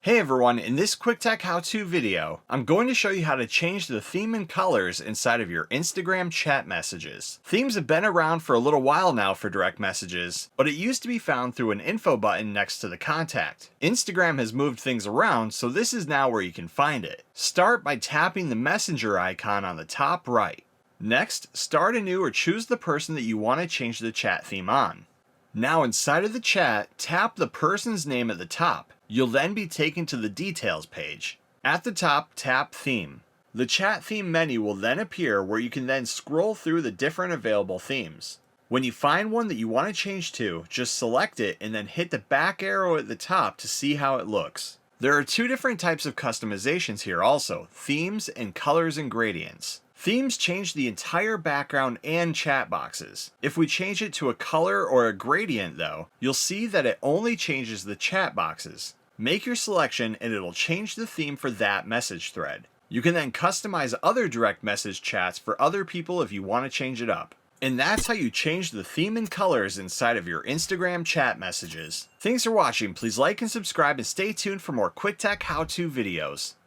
Hey everyone, in this quick tech how-to video, I'm going to show you how to change the theme and colors inside of your Instagram chat messages. Themes have been around for a little while now for direct messages, but it used to be found through an info button next to the contact. Instagram has moved things around, so this is now where you can find it. Start by tapping the messenger icon on the top right. Next, start anew or choose the person that you want to change the chat theme on. Now inside of the chat, tap the person's name at the top. You'll then be taken to the details page. At the top, tap Theme. The chat theme menu will then appear where you can then scroll through the different available themes. When you find one that you want to change to, just select it and then hit the back arrow at the top to see how it looks. There are two different types of customizations here also, themes and colors and gradients. Themes change the entire background and chat boxes. If we change it to a color or a gradient though, you'll see that it only changes the chat boxes. Make your selection and it'll change the theme for that message thread. You can then customize other direct message chats for other people if you want to change it up. And that's how you change the theme and colors inside of your Instagram chat messages. Thanks for watching, please like and subscribe and stay tuned for more quick tech how-to videos.